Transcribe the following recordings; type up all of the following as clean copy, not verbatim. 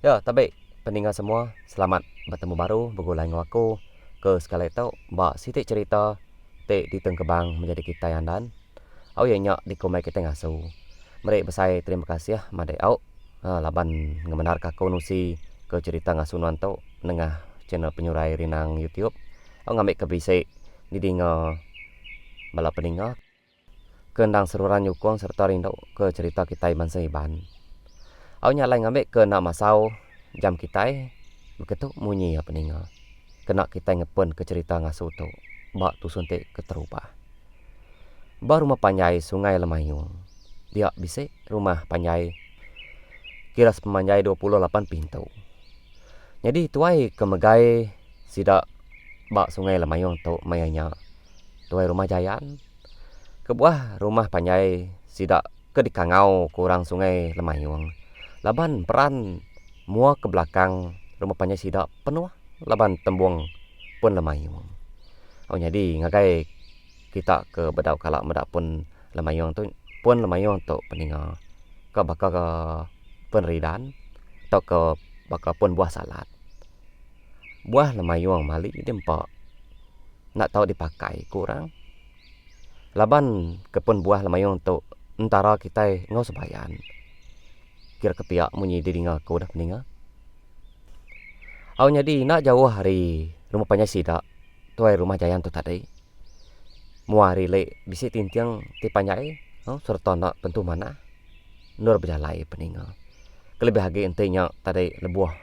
Ya, tapi pendengar semua, selamat bertemu baru bergulai dengan aku. Ke sekali itu, mbak Siti cerita te di Tengkebang menjadi kita yang dan. Au yang nyak di komai kita ngasu. Mereka besai terima kasih ya, madai au. Laban ngemenar kako nusi ke cerita ngasu nuanto nengah channel penyurai rinang YouTube. Au ngambil ke bisik di dinga bala pendengar. Kendang seruran nyukong serta rindu ke cerita kita iban seiban. Au nyalai ngambil ke nak masau jam kita begitu munyi apa ninga. Kena kita ngepun ke cerita ngasu tu. Bak tu suntik keterubah. Baru rumah panjai sungai Lemayung. Dia bisa rumah panjai kira sepemanjai 28 pintu. Jadi tuai kemegai sidak bak sungai Lemayung tu mayanya. Tuai rumah jayan. Kebuah rumah panjai sidak ke dikangau kurang sungai Lemayung. Laban peran mua ke belakang rumah panjai sidak penuh. Laban tembung pun Lemayung. Oh jadi ngagai kita ke bedau kalak medak pun Lemayung tu pun Lemayung tu peninga ke bakal ke penridan atau ke bakal pun buah salad. Buah Lemayung mali dempak nak tahu dipakai kurang. Laban ke pun buah Lemayung tu entara kita ngau sebayan. Kira kepiak munyi didinga ku dah peninga. Au jadi nak jauh hari rumah panjai sidak tuai rumah jayan tu tadi. Muari le bisi tintiang ti panjai, serta nak pentu mana. Nur berjalai peninga. Kelebih hagi entinya tadi lebuah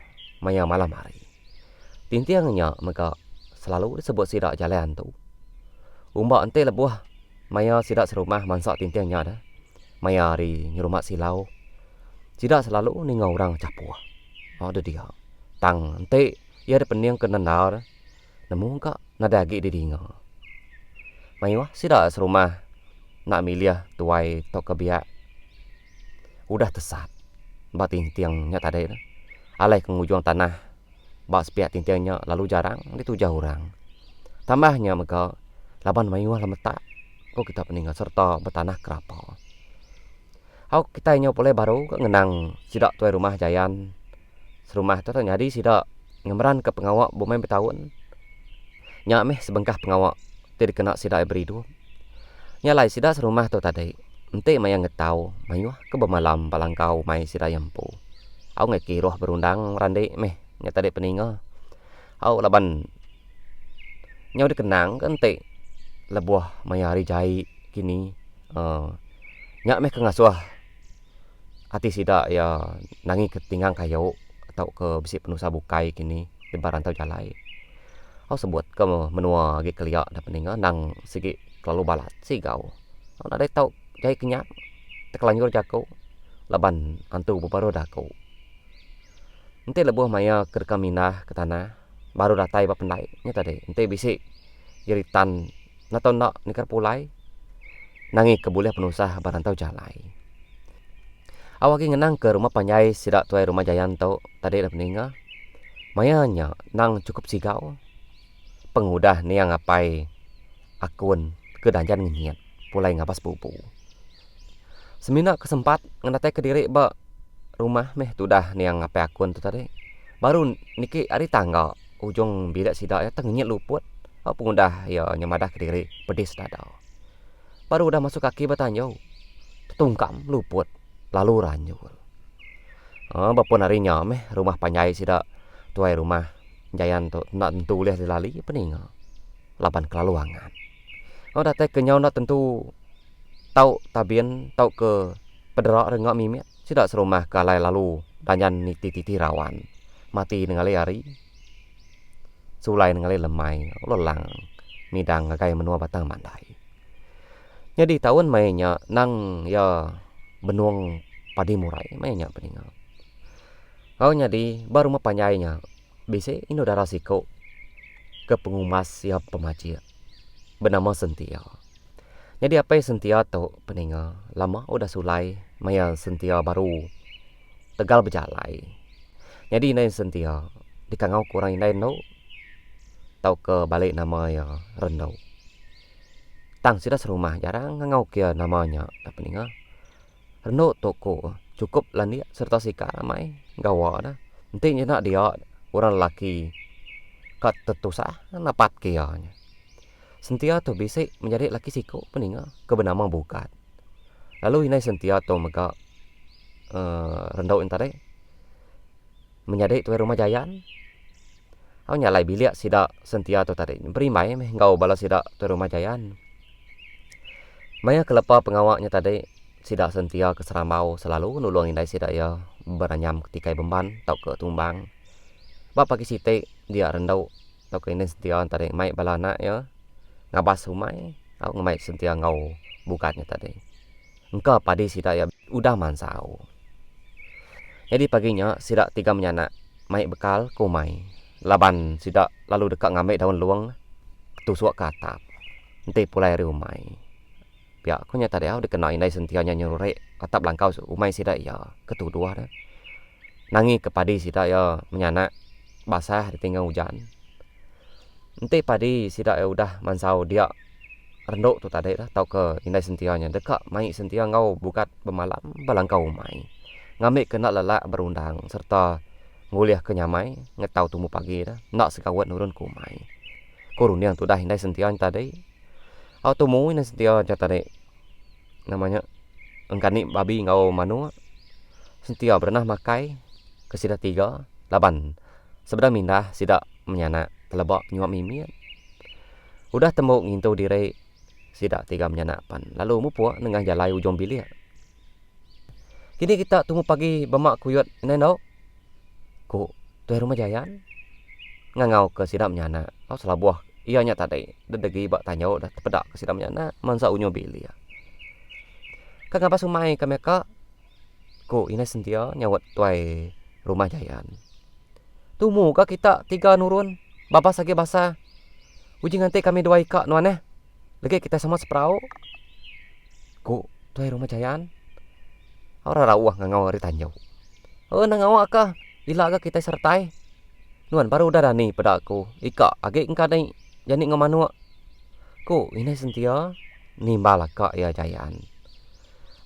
maya malam hari. Tintiangnya maka selalu disebut sidak jalan tu. Umbak ente lebuah maya sidak serumah mansak tintiangnya dah. Maya hari nyurumak silau. Sidak selalu ningau orang capuah. Ada dia. Tang ente ia ada pening ke nendau dah. Namun kak nada hagi didinga. Maya sidak serumah nak milih tuai tok kebiak. Udah tesat. Mbak tintiangnya tadi dah. Alai ke ngujung tanah. Mbak sepiak tintiangnya lalu jarang ditujah orang. Tambahnya maka laban mayuah lemetak. Kau kita peninggal serta bertanah kerapa. Hau kita inyo boleh baru ke ngenang sidak tuai rumah jayan. Serumah tu jadi sidak ngemeran ke pengawak bumain bertahun. Nyak meh sebengkah pengawak tidak kena sidak beri dua. Nyalai sidak serumah tu tadi. Ente mayang ngetau mayuah ke bermalam palangkau mai sidak yampu. Au ngeki roh berundang rande meh nya tadi peninga. Au laban nyau dikenang ke ente lebuah maya hari jai kini. Nyak meh ke ngasuah hati sidak ya nangi ketinggang kayu atau ke bisi penusa bukai kini di barantau jalai. Au sebut ke menua gi keliak dah peninga nang sigi kelalu balat sigau. Au nak dai tau jai kenyak tekelanjur jako laban antu bebaru dako. Ente lebuh maya kerka minah ke tanah baru datai ba pendai nya tadi. Ente bisi jeritan naton nak nikar pulai nangi kebuleh penusah barantau jalai. Awak ngenang ke rumah panjai sidak tuai rumah jayan tau tadi dah peninga. Mayanya nang cukup sigau. Pengudah ni yang ngapai akun ke danjan ngenyet pulai ngapas pupu. Semina kesempat ngenatai ke diri ba rumah meh tu dah ni yang ngapai akun tu tadi. Baru niki hari tanggal ujung bidak sidak ya tengenyet luput. Pengudah ya nyamadah ke diri pedis dadau. Baru udah masuk kaki bertanjau. Tungkam luput. Lalu ranjul. Bapun harinya meh rumah panjai sidak tuai rumah jayan tu nak tentu lihat dilali peninga. Laban kelaluangan. Datai kenyau nak tentu tau tabien tau ke pederak rengak mimik. Sidak serumah kalai lalu danyan niti-titi rawan. Mati nengali hari. Sulai nengali lemai. Lelang midang ngagai menua batang mandai. Jadi tahun mainnya nang ya benuang padi murai mainnya peninga. Kau jadi baru panjainya bisa ini udah rasiko ke pengumas ya pemaji bernama Sentia. Jadi apa yang Sentia tu peninga lama udah sulai maya Sentia baru tegal berjalai. Jadi ini Sentia dikangau kurang ini no tau ke balik nama ya rendau. Tang sudah serumah jarang ngangau kia namanya dah peninga. Reno toko cukup lani serta sika ramai gawa dah. Nanti nak dia orang lelaki kat tetusah napat kianya. Sentia tu bisik menjadi laki siko peninga kebenamang bukat. Lalu inai sentia tu mega rendau intare menjadi tuai rumah jayan. Au nyalai bilik sida sentia tu tadi berimai meh ngau bala sida tuai rumah jayan. Maya kelepa pengawaknya tadi sida sentia ke Seramau selalu nulung indai sida ya beranyam ketika beban tau ke tumbang. Ba pagi site dia rendau tau ke indai sentia tadi mai balana ya ngabas humai au ngemai sentia ngau bukatnya tadi. Engkau padi sida ya udah mansau. Jadi paginya sida tiga menyanak mai bekal kumai. Laban sida lalu dekat ngamai daun luang tusuk ke atap. Nanti pulai rumai. Pihak aku nyata dia dikenal indai sentianya nyurek atap langkau umai sida ya ketudua dah. Nangi ke padi sida ya menyanak basah ditinggal hujan. Nanti padi sida ya udah mansau dia renduk tu tadi dah tau ke indai sentianya dekat mai sentia ngau bukat bemalam balangkau umai. Ngambil kena lelak berundang serta nguliah ke nyamai ngetau tumu pagi dah nak sekawat nurun ku umai. Kurun yang tu dah indai sentianya tadi. Au tumu indai sentia tadi namanya engkani babi ngau manu sentia pernah makai ke sida tiga laban sebedah mindah sida menyanak telebak nyuap mimian. Udah tembuk ngintu diri sida tiga menyanak pan lalu mupuak nengah jalai ujung bilik. Kini kita tunggu pagi bemak kuyut neno. Ku tuai rumah jayan ngangau ke sida menyanak. Au salah buah ianya tadi dedegi bak tanyau dah tepedak ke sida menyanak mansa unyu bilik. Kang apa sumai ke meka ku ina sentia nyawat tuai rumah jayan. Tumu ka kita tiga nurun bapa sagi basah. Uji nanti kami dua ika nuan lagi kita sama seperau. Ku tuai rumah jayan. Ora rawah ngangau hari tanyau. Nangau ka bila ka kita sertai. Nuan baru udah dani pada aku. Ika age engka dai jani ngamanu. Ku ina sentia nimbal ka ya jayan.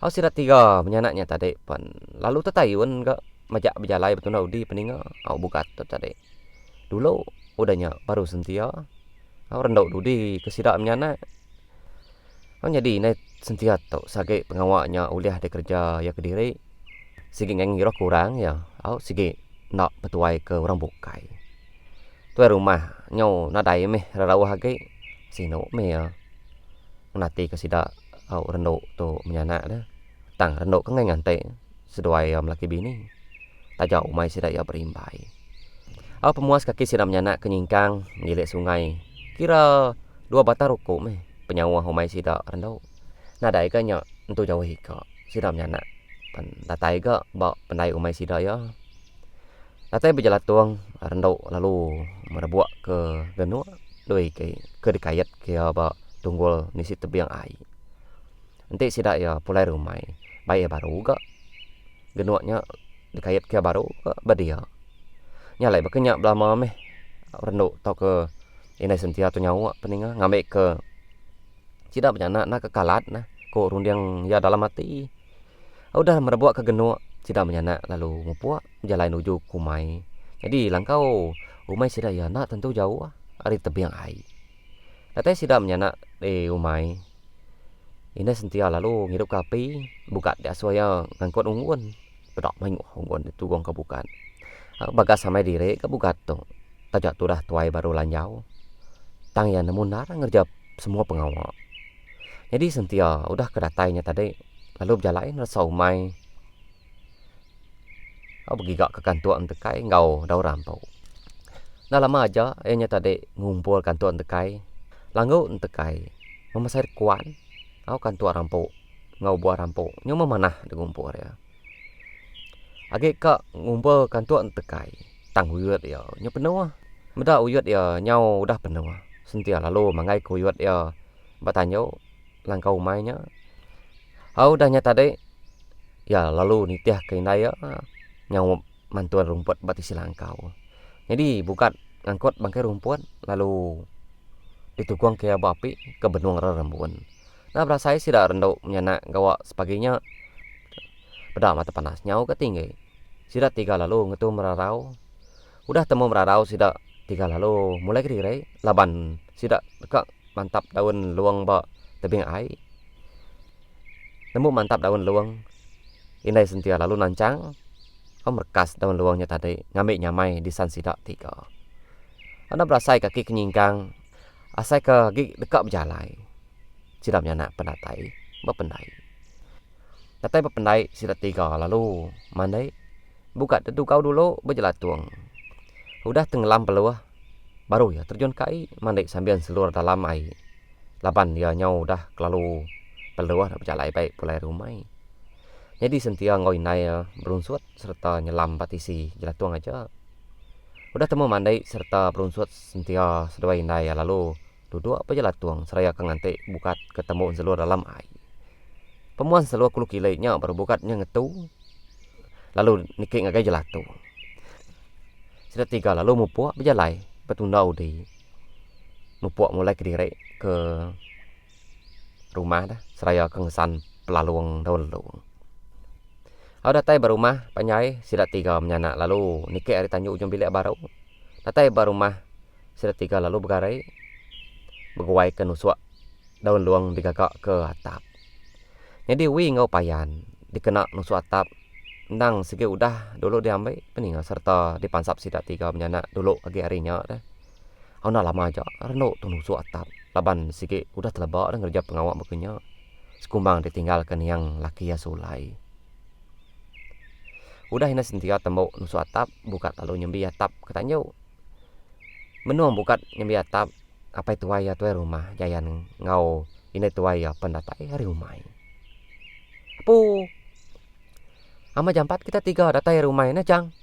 Au sida tiga menyanaknya tadi pan lalu tetayun ke majak berjalai betul di peninga au bukat tu tadi. Dulu udahnya baru sentia. Au rendau dudi ke sida menyanak. Au jadi ini sentia tu sage pengawaknya uliah de kerja ya Kediri. Sigi ngira kurang ya. Au sigi nak betuai ke orang bukai. Tuai rumah nyau nadai meh rarawah age sino meh ya. Menati ke sida au rendau tu menyanak dah. Tang renduk ke ngai ngante seduai laki bini tajau mai sida ya berimbai. Au pemuas kaki sida menyanak ke nyingkang ngilik sungai kira 2 batang ruku meh penyawah umai sida renduk nadai ka nya entu jauh hika sida menyanak pan datai ga ba pendai umai sida ya datai berjalan tuang renduk lalu merebuak ke genu doi ke dikayat ke ba tunggul nisi tebiang ai. Nanti sida ya pulai rumai baik baru ga genuaknya dikayat ke baru ga badia nyalai bakenya belama meh renduk tau ke inai sentia tu nyawa peninga ngambil ke sida menyanak nak ke kalat nah ko rundiang ya dalam hati. Udah merebuak ke genuak sida menyanak lalu mupuak jalan menuju kumai. Jadi langkau umai sida ya nak tentu jauh ari tebiang ai. Datai sida menyanak di umai. Ini sentia lalu ngirup kapi buka dia suaya ngangkut unggun bedak main unggun itu gong kebukat bagas sampai diri kebukat tu tajak tu dah tuai baru lanjau tang ya nemu nara ngerjap semua pengawal. Jadi sentia udah kedatainya tadi lalu berjalain rasa umai au begigak ke kantor entekai ngau dau rampau. Nah lama aja enya tadi ngumpul kantor entekai langau entekai memasar kuan. Au kan tua rampok ngau buah rampok nyo memanah de ngumpul ya. Age ka ngumpul kan tua entekai tang uyut ya nyo penuh. Meda uyut ya nyau udah penuh. Sentia lalu mangai kuyut ya batanyo langkau mainnya. Au dah nyata de ya lalu nitiah ke indai ya nyau mantuan rumput batisi langkau. Jadi bukat ngangkut bangkai rumput lalu ditukuang ke api ke benuang rembun. Nah berasa sida rendau menyanak gawa sepaginya beda mata panas nyau ke tinggi Sida tiga lalu ngetu merarau. Udah temu merarau sida tiga lalu mulai kiri laban sida dekak mantap daun luang ba tebing ai. Nemu mantap daun luang. Inai sentia lalu nancang. Merkas daun luangnya tadi ngambil nyamai di san sida tiga. Anda berasai kaki kenyingkang. Asai ke gig dekak berjalai. Sida menyana pendatai. Bapendai. Datai bapendai sida tiga lalu mandai. Buka tedu kau dulu berjelatuang. Udah tenggelam peluah. Baru ya terjun kai mandai sambil seluruh dalam ai. Laban dia nyau dah kelalu peluah dah berjalai baik pulai rumai. Jadi sentia ngoi nai berunsut serta nyelam batisi jelatuang aja. Udah temu mandai serta berunsut sentia sedua nai lalu duduk apa jelatuang seraya kengantik bukat ketemu seluruh dalam ai. Pemuan seluruh kulu kilainya baru bukatnya ngetu. Lalu nikik ngagai jelatu. Sida tiga lalu mupuak berjalai betunda udi. Mupuak mulai kediri ke rumah dah seraya kengesan pelaluang daun luang. Au datai barumah panyai sida tiga menyana lalu nikik hari tanyu ujung bilik baru. Datai barumah sida tiga lalu bergarai berguai ke nusuk daun luang digagak ke atap. Jadi wi ngau payan dikena nusuk atap. Nang segi udah dulu diambil peninga serta dipansap sida tiga menyana dulu agi harinya dah. Au nak lama aja reno tu nusuk atap. Laban segi udah telebak dah ngerja pengawak bekenya. Sekumbang ditinggalkan yang laki ya sulai. Udah hina sentia tembok nusuk atap bukat lalu nyembi atap ketanjau. Menuang bukat nyembi atap apa itu waya tuai rumah jayan ngau ini tuai ya pendatai hari rumah. Apu ama jam 4 kita tiga datai rumah ini jang.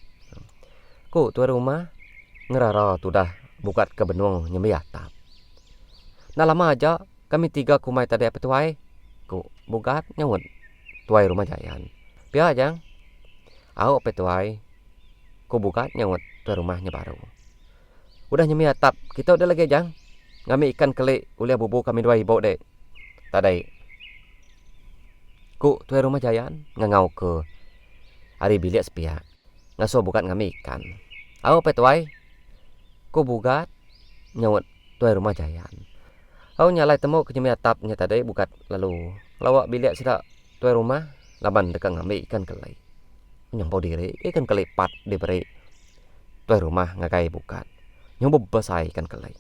Ku tuai rumah ngerara tu dah bukat ke benuang nyembi atap. Nah lama aja kami tiga kumai tadi apa tuai. Ku bukat nyawut tuai rumah jayan. Pia jang. Au apa tuai. Ku bukat nyawut tuai rumahnya baru. Udah nyembi atap kita udah lagi jang. Ngami ikan kelik ulia bubu kami dua ibu dek. Tadai. Ku tuai rumah jayan ngangau ke hari bilik sepia. Ngaso bukat ngami ikan. Au apa tuai. Ku bukat nyawut tuai rumah jayan. Au nyalai temu ke nyembi atapnya tadai bukat lalu lawak bilik sida tuai rumah laban dekat ngami ikan kelik. Nyompau diri ikan kelik pat diberi tuai rumah ngagai bukat. Nyoba besai ikan kelik.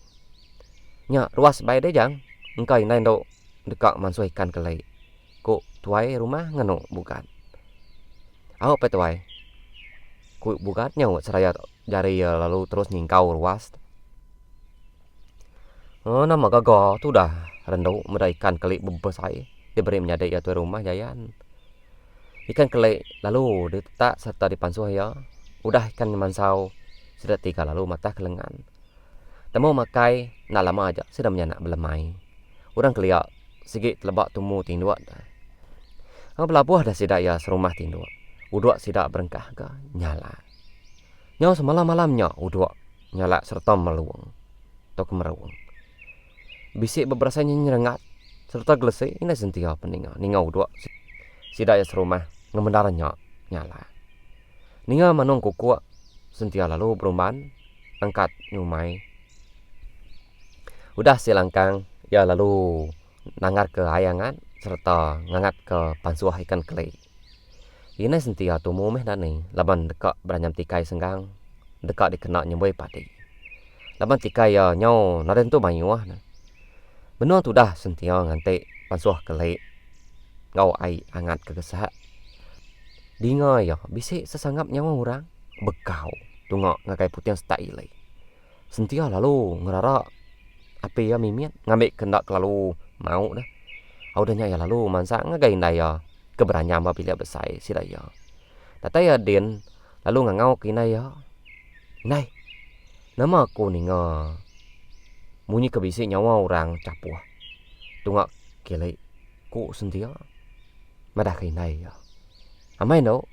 Nya ruas baik deh jang. Engkau inai do dekat mansuh ikan kelik. Ku tuai rumah nganu bukan. Au apa tuai. Ku bukatnya seraya jari lalu terus nyingkau ruas. Oh nama gagal tu dah rendu mudah ikan kelik besai. Diberi menyadai ya tuai rumah jayan. Ikan kelik lalu ditak serta dipansuh ya. Udah ikan mansau sudah tiga lalu mata kelengan. Temu makai nak lama aja sudah menyanak belemai. Orang keliak sigi telebak tumu tinduak dah. Belabuh dah sidak ya serumah tinduak. Uduak sidak berengkah ke nyala. Nyau semalam-malamnya uduak nyala serta meluang. Atau kemerawang. Bisik beberasanya nyerengat serta gelesai ini sentia peninga. Ninga uduak sidak ya serumah ngemendaranya nyala. Ninga manung kukuak sentia lalu berumban angkat nyumai. Udah silangkang ya lalu nangar ke ayangan serta ngangat ke pansuah ikan kelik. Ini sentia tumu meh dani laban dekat beranyam tikai senggang dekat dikena nyemboi padi. Laban tikai ya nyau naden tu mayuah. Benua tu dah sentia ngantik pansuah kelik. Ngau ai angat ke gesak. Dinga ya bisik sesangap nyawa orang bekau tungak ngakai putian setai ilai. Sentia lalu ngerara api ya mimian ngambil kendak lalu mau dah. Audanya ya lalu mansa ngagai ya keberanyam apabila besar sida ya. Tata ya den lalu ngangau kina ya. Nai. Nama aku ninga. Munyi kebisi nyawa orang capuah. Tungak kilai ku sentia. Madah kinai ya. Amai no.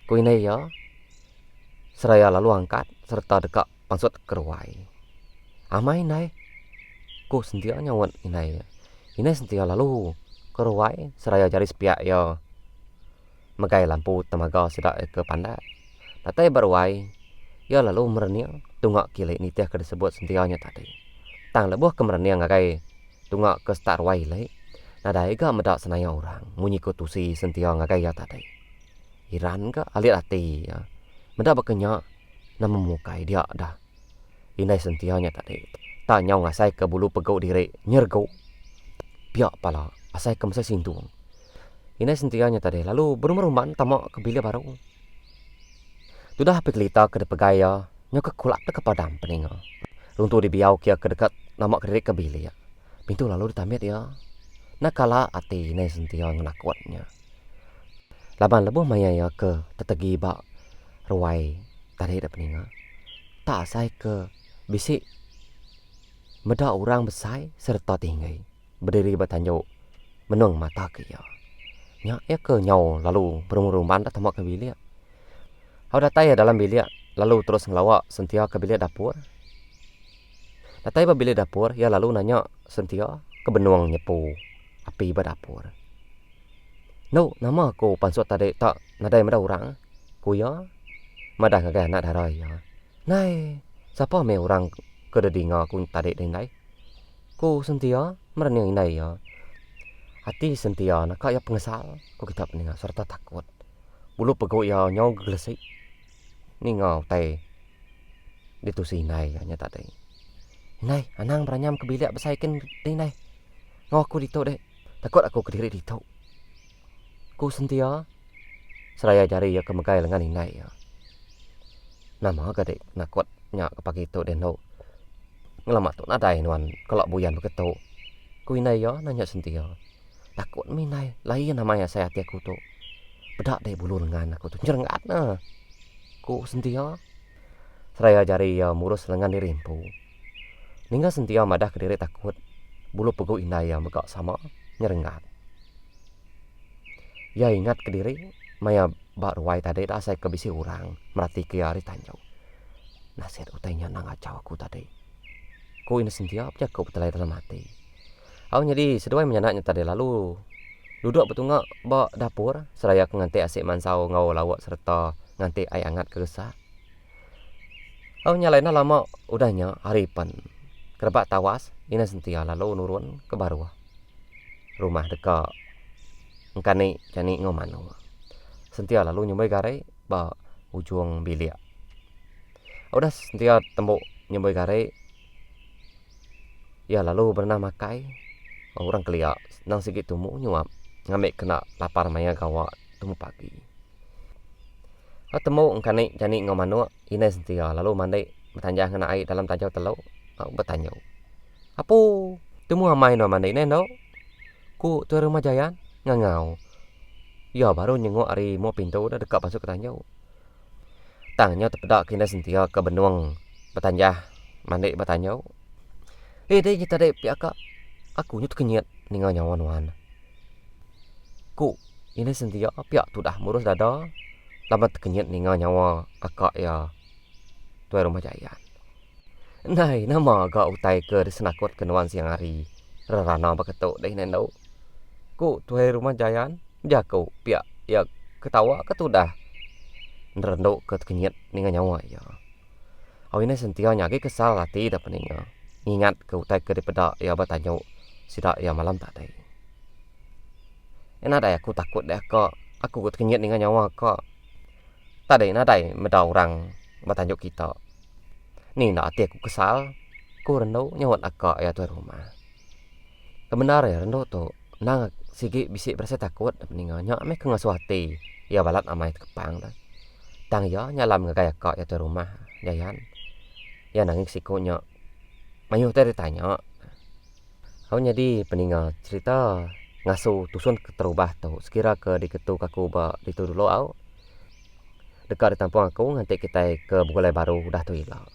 Ku inai ya. Seraya lalu angkat serta dekat pangsut keruai. Amai nai. Ku sentia nyawat inai. Inai sentia lalu keruai seraya jari sepiak ya. Magai lampu temaga sidak ke pandak. Tatai berwai, ya lalu mereniang tungak kilek ni tiah disebut sentianya tadi. Tang lebuh ke mereniang ngakai tungak ke start wai le. Nadai ga medak senaya orang munyi ko tusi sentia ngakai ya tadi. Iran ka alit hati ya. Medak berkenyak nama mukai dia dah. Inai sentianya tadi. Tak nyau ngasai ke bulu pegau diri nyergau. Biak pala asai ke masa sintung. Inai sentianya tadi lalu berumah-rumah tamak ke bilik baru. Sudah pekelita ke depan gaya, nyok kulak ke padam peninga. Runtuh di biau kia ke dekat nama kerik ke bilik. Pintu lalu ditamit ya. Nakala ati inai sentia ngenakuatnya. Laban lebuh maya ya ke tetegi bak ruai tadi ada peninga. Tak asai ke bisik meda orang besai serta tinggai. Berdiri bertanjuk menung mata ke ya. Nyak ya ke nyau lalu berumur-umur dah tamak ke bilik. Kau datai ya dalam bilik lalu terus ngelawak sentia ke bilik dapur. Datai ke bilik dapur ya lalu nanya sentia ke benuang nyepu api berdapur. No, nama aku pansut tadi tak nadai meda orang. Ku ya madah ngagai anak darai ya. Nai, siapa me orang ke dedinga ku tadi dindai. Ku sentia mereniang inai ya. Hati sentia nak ya pengesal ku kita peninga serta takut. Bulu pegau ya nyau gelesik. Ni ngau tai ditusi inai ya nyata dai. Inai, anang beranyam ke bilik besaikin dindai. Ngau aku dito dek. Takut aku kediri dito. Ku sentia seraya jari ya kemegai lengan inai ya. Nama gadek nak kuat nyak kepagi itu deno. Ngelamat tu nadai nuan kalau buyan begitu. Ku inai ya nanya sentia. Takut minai lain namanya saya hati aku tu. Bedak deh bulu lengan aku tu nyerengat na. Ku sentia seraya jari ya murus lengan dirimpu. Ningga sentia madah kediri takut. Bulu pegu inai ya megak sama nyerengat. Ya ingat ke diri, maya bak ruai tadi dah saya kebisi orang merati ke hari tanjau. Nasihat utainya nang acau aku tadi. Ku ini sentia apa kau betelai dalam hati. Aku jadi seduai menyanaknya tadi lalu duduk betungak bak dapur seraya ke nganti asik mansau ngau lawak serta nganti ai angat kegesah. Aku nyalaina lama udahnya haripan. Kerebak tawas ini sentia lalu nurun ke baruah. Rumah dekat engkani jani ngomano. Sentia lalu nyumbai garai ba ujung bilik. Udah sentia tembok nyumbai garai. Ya lalu pernah makai. Orang keliak nang sikit tumu nyuap. Ngambil kena lapar maya gawa tumu pagi. Temu engkani jani ngomano ini sentia lalu mandai bertanya kena air dalam tajau telau. Bertanya. Apa temu amai no mandai neno? Ku tu rumah jayan ngangau. Ya baru nyengok hari mau pintu dah dekat masuk ke tanjau. Tangnya terpedak kena sentia ke benuang bertanya mandai bertanya. Dek kita dek pihak kak. Aku nyut kenyat ninggal nyawan-wan. Ku ini sentia pihak tu dah murus dada. Lama terkenyat ninggal nyawa akak ya tuai rumah jayan. Nai nama agak utai ke disenakut kenuan siang hari. Rarana beketuk deh nendo. Ku tuai rumah jayan jago pihak ya ketawa ketudah. Nerenduk ke terkenyat ninggal nyawa ya. Aw ini sentia nyagi kesal hati dah peninga. Ingat ke utai ke dipedak ya bertanya sidak ya malam tadi. Enak dah aku takut deh kak. Aku terkenyat ninggal nyawa kak. Tadi nadai meda orang bertanya kita. Ni nak hati aku kesal. Ku rendu nyawat akak ya tuan rumah. Kebenar ya rendu tu. Nang sigi bisik berasa takut peninga. Nyak meh kengasuh hati. Ya balat amai kepang dah. Tang ya nyalam ngagaya akak ya tuan rumah. Jayan. Ya nangis sikunya. Mayuh tadi tanya. Kau jadi peninga cerita ngasuh tusun terubah tu. Sekira ke diketuk aku ba ditu dulu au. Dekat di tampung aku nganti kita ke Bugulai Baru dah tu hilang.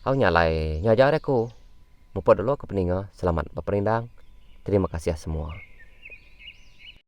Aku nyalai nyajar aku. Mumput dulu ke peninga. Selamat berperindang. Terima kasih semua.